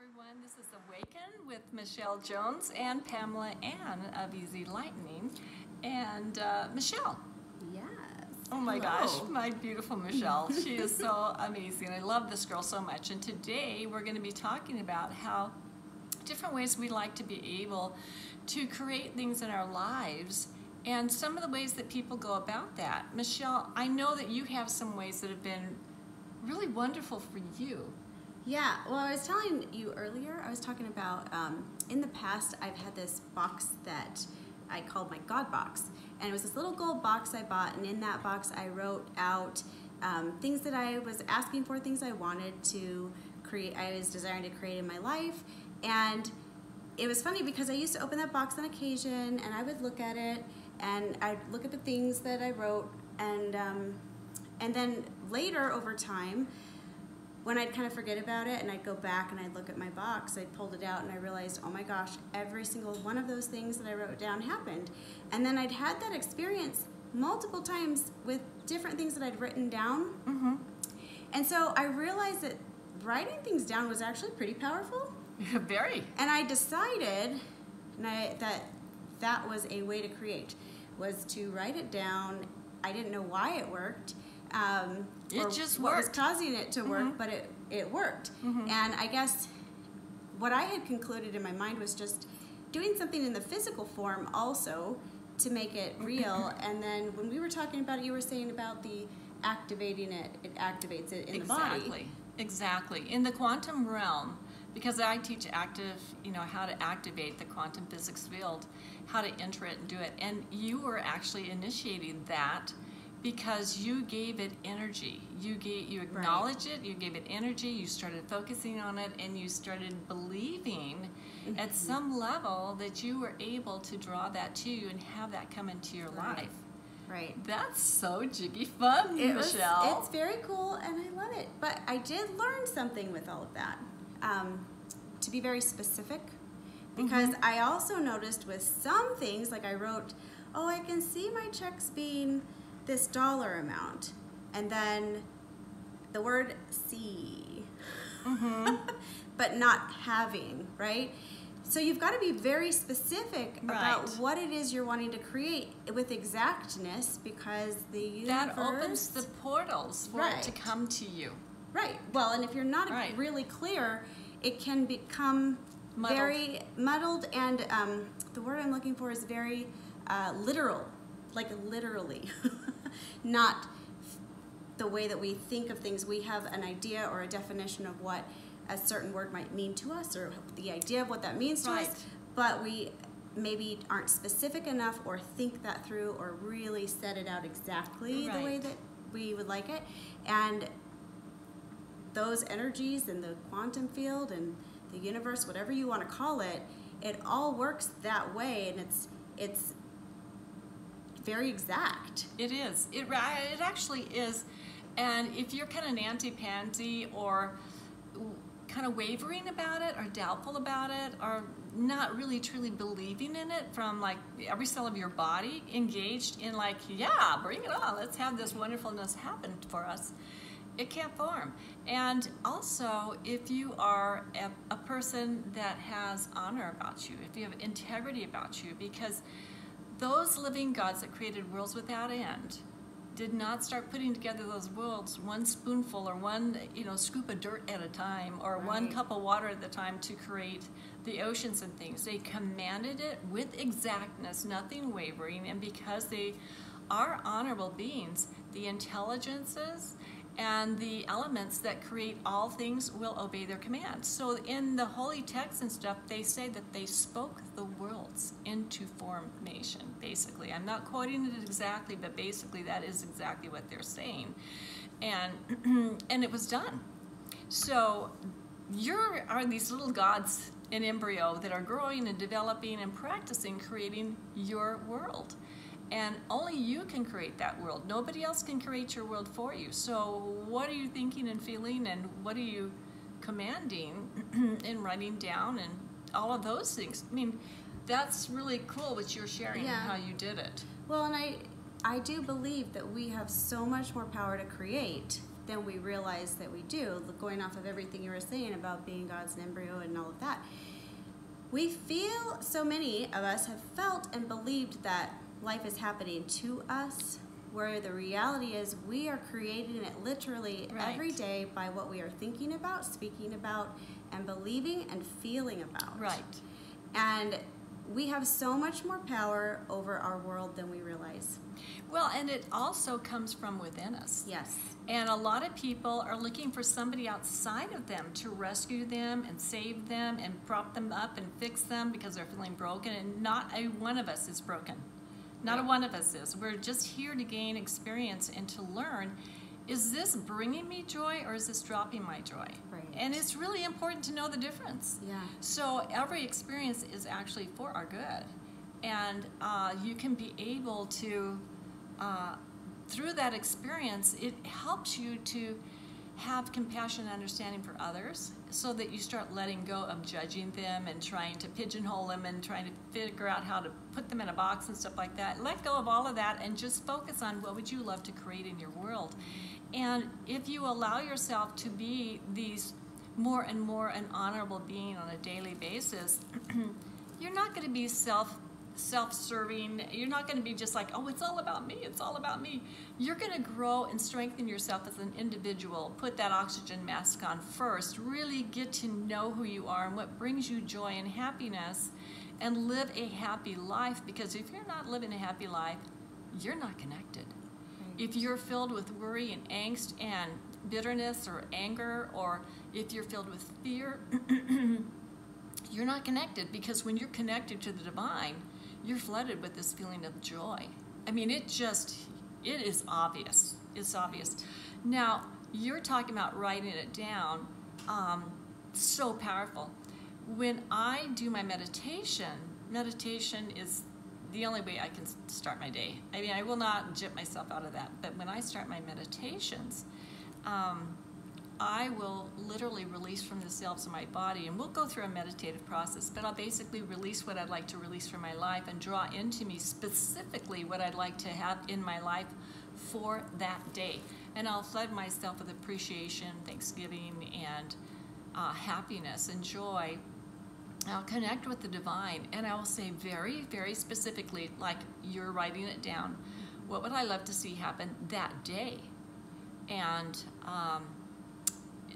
everyone. This is Awaken with Michelle Jones and Pamela Ann of Easy Lightning. And Michelle. Yes. Oh my Hello. gosh, my beautiful Michelle. She is so amazing. I love this girl so much. And today we're going to be talking about how different ways we like to be able to create things in our lives and some of the ways that people go about that. Michelle, I know that you have some ways that have been really wonderful for you. Yeah, well, I was telling you earlier, I was talking about in the past I've had this box that I called my God box. And it was this little gold box I bought, and in that box I wrote out things that I was asking for, things I wanted to create, I was desiring to create in my life. And it was funny because I used to open that box on occasion and I would look at it and I'd look at the things that I wrote, and then later over time, when I'd kind of forget about it and I'd go back and I'd look at my box, I pulled it out and I realized, oh my gosh, every single one of those things that I wrote down happened. And then I'd had that experience multiple times with different things that I'd written down. Mm-hmm. And so I realized that writing things down was actually pretty powerful. Very. And I decided that was a way to create, was to write it down. I didn't know why it worked. It just what was worked. causing it to work, but it worked. Mm-hmm. And I guess what I had concluded in my mind was just doing something in the physical form also to make it real. And then when we were talking about it, you were saying about the activating it, it activates it in the body. Exactly. In the quantum realm, because I teach how to activate the quantum physics field, how to enter it and do it. And you were actually initiating that because you gave it energy. You acknowledged it, you gave it energy, you started focusing on it, and you started believing at some level that you were able to draw that to you and have that come into your life. Right. That's so jiggy fun, Michelle. It's very cool and I love it. But I did learn something with all of that. To be very specific, because I also noticed with some things, like I wrote, oh, I can see my checks being this dollar amount, and then the word see, but not having, right? So you've got to be very specific about what it is you're wanting to create with exactness, because the universe... That opens the portals for it to come to you. Right. Well, and if you're not really clear, it can become very muddled, and the word I'm looking for is very literal, like literally, not the way that we think of things. We have an idea or a definition of what a certain word might mean to us, or the idea of what that means to us, but we maybe aren't specific enough or think that through or really set it out exactly the way that we would like it. And those energies in the quantum field and the universe, whatever you want to call it, it all works that way, and it's very exact. It is. It actually is. And if you're kind of nancy-pansy or kind of wavering about it or doubtful about it or not really truly believing in it from like every cell of your body engaged in like, yeah, bring it on, let's have this wonderfulness happen for us, it can't form. And also, if you are a person that has honor about you, if you have integrity about you, because those living gods that created worlds without end did not start putting together those worlds one spoonful or one scoop of dirt at a time or one cup of water at a time to create the oceans and things. They commanded it with exactness, nothing wavering, and because they are honorable beings, the intelligences and the elements that create all things will obey their commands. So in the holy texts and stuff, they say that they spoke the worlds into formation, basically. I'm not quoting it exactly, but basically that is exactly what they're saying. And and it was done. So you are these little gods in embryo that are growing and developing and practicing creating your world. And only you can create that world. Nobody else can create your world for you. So what are you thinking and feeling, and what are you commanding and writing down and all of those things? I mean, that's really cool what you're sharing and how you did it. Well, and I do believe that we have so much more power to create than we realize that we do. Going off of everything you were saying about being God's embryo and all of that, we feel, so many of us have felt and believed that life is happening to us, where the reality is we are creating it literally every day by what we are thinking about, speaking about, and believing and feeling about. Right. And we have so much more power over our world than we realize. Well, and it also comes from within us. Yes. And a lot of people are looking for somebody outside of them to rescue them and save them and prop them up and fix them because they're feeling broken. And not a one of us is broken. Not a one of us is. We're just here to gain experience and to learn, is this bringing me joy or is this dropping my joy? Right. And it's really important to know the difference. Yeah. So every experience is actually for our good. And you can be able to, through that experience, it helps you to have compassion and understanding for others so that you start letting go of judging them and trying to pigeonhole them and trying to figure out how to put them in a box and stuff like that. Let go of all of that and just focus on what would you love to create in your world. And if you allow yourself to be these more and more an honorable being on a daily basis, you're not going to be self-serving. You're not going to be just like, oh, it's all about me, it's all about me. You're going to grow and strengthen yourself as an individual. Put that oxygen mask on first. Really get to know who you are and what brings you joy and happiness, and live a happy life, because if you're not living a happy life, you're not connected. If you're filled with worry and angst and bitterness or anger, or if you're filled with fear, you're not connected, because when you're connected to the divine, you're flooded with this feeling of joy. I mean, it is obvious. It's obvious. Now, you're talking about writing it down. So powerful. When I do my meditation is the only way I can start my day. I mean, I will not jip myself out of that. But when I start my meditations, I will literally release from the cells of my body, and we'll go through a meditative process, but I'll basically release what I'd like to release from my life and draw into me specifically what I'd like to have in my life for that day. And I'll flood myself with appreciation, thanksgiving, and happiness and joy. I'll connect with the divine, and I will say very, very specifically, like you're writing it down, what would I love to see happen that day? And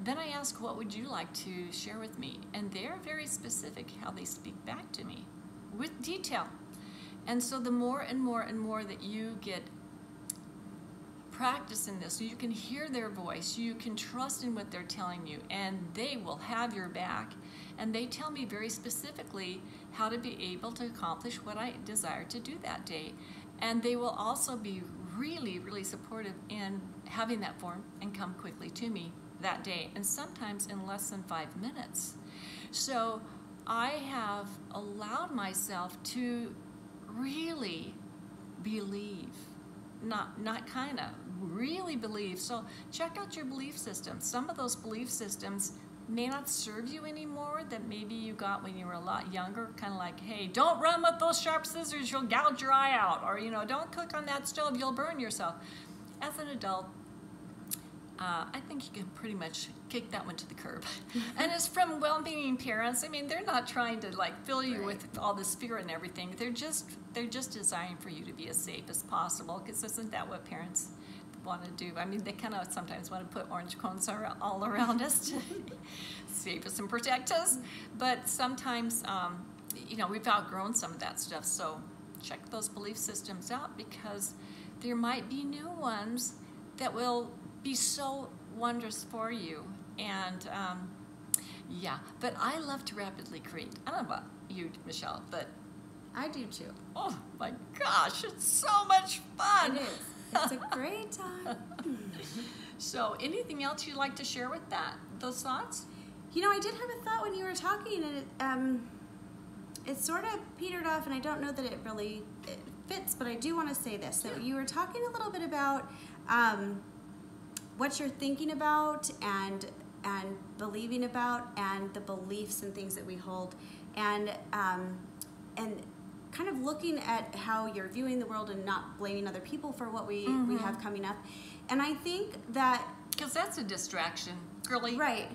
then I ask, what would you like to share with me? And they're very specific how they speak back to me with detail. And so the more and more and more that you get practice in this, so you can hear their voice, you can trust in what they're telling you, and they will have your back. And they tell me very specifically how to be able to accomplish what I desire to do that day. And they will also be really, really supportive in having that form and come quickly to me that day, and sometimes in less than 5 minutes. So I have allowed myself to really believe, not kind of, really believe. So check out your belief system. Some of those belief systems may not serve you anymore, that maybe you got when you were a lot younger, kind of like, hey, don't run with those sharp scissors, you'll gouge your eye out, or, you know, don't cook on that stove, you'll burn yourself. As an adult, I think you can pretty much kick that one to the curb. And it's from well-meaning parents. I mean, they're not trying to like fill you with all this fear and everything. They're just designed for you to be as safe as possible, because isn't that what parents want to do? I mean, they kind of sometimes want to put orange cones all around us to save us and protect us. But sometimes, you know, we've outgrown some of that stuff. So check those belief systems out, because there might be new ones that will be so wondrous for you. And yeah, but I love to rapidly create. I don't know about you, Michelle, but I do too. Oh my gosh, it's so much fun. It is. It's a great time. So anything else you'd like to share with those thoughts? You know, I did have a thought when you were talking, and it sort of petered off, and I don't know that it really fits, but I do want to say this. So you were talking a little bit about what you're thinking about and believing about, and the beliefs and things that we hold, and kind of looking at how you're viewing the world and not blaming other people for what we have coming up. And I think that Because that's a distraction, girly. Right.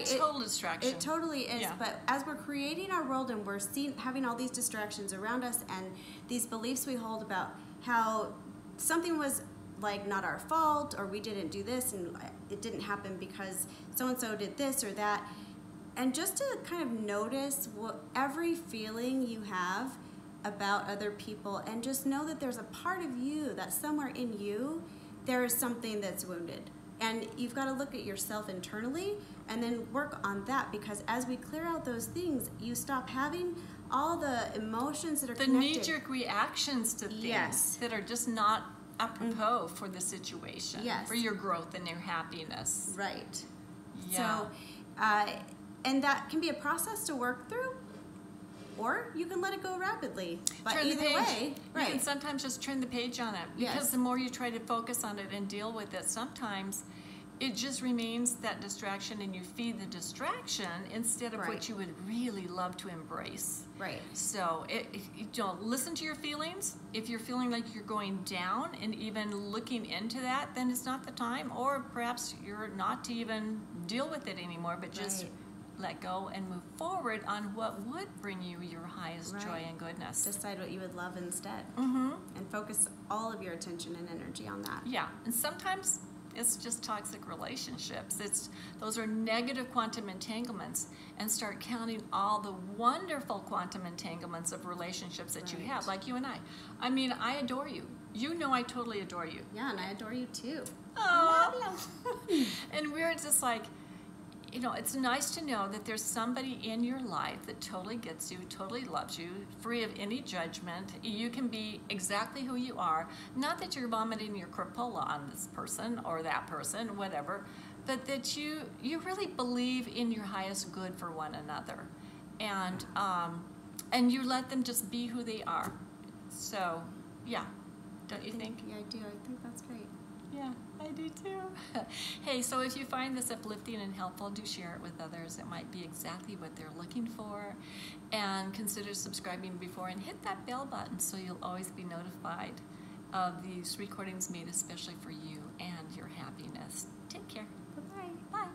Total distraction. It totally is. Yeah. But as we're creating our world and we're having all these distractions around us and these beliefs we hold about how something was like not our fault, or we didn't do this and it didn't happen because so-and-so did this or that. And just to kind of notice every feeling you have about other people, and just know that there's a part of you that somewhere in you, there is something that's wounded. And you've got to look at yourself internally and then work on that, because as we clear out those things, you stop having all the emotions that are connected. The knee-jerk reactions to things that are just not apropos for the situation, for your growth and your happiness. Right. Yeah. So, and that can be a process to work through, or you can let it go rapidly. But turn either the page. way, You can sometimes just turn the page on it, because the more you try to focus on it and deal with it, sometimes it just remains that distraction, and you feed the distraction instead of what you would really love to embrace. Right. So you don't listen to your feelings. If you're feeling like you're going down and even looking into that, then it's not the time, or perhaps you're not to even deal with it anymore, but just let go and move forward on what would bring you your highest joy and goodness. Decide what you would love instead. Mm-hmm. And focus all of your attention and energy on that. Yeah, and sometimes it's just toxic relationships. Those are negative quantum entanglements, and start counting all the wonderful quantum entanglements of relationships that you have, like you and I. I mean, I adore you. You know I totally adore you. Yeah, and I adore you too. Oh, and we're just like, you know, it's nice to know that there's somebody in your life that totally gets you, totally loves you, free of any judgment. You can be exactly who you are. Not that you're vomiting your crapola on this person or that person, whatever, but that you really believe in your highest good for one another. And you let them just be who they are. So, yeah, don't you think? Yeah, I do. I think that's great. Yeah, I do too. Hey, so if you find this uplifting and helpful, do share it with others. It might be exactly what they're looking for. And consider subscribing before, and hit that bell button so you'll always be notified of these recordings made especially for you and your happiness. Take care. Bye-bye. Bye.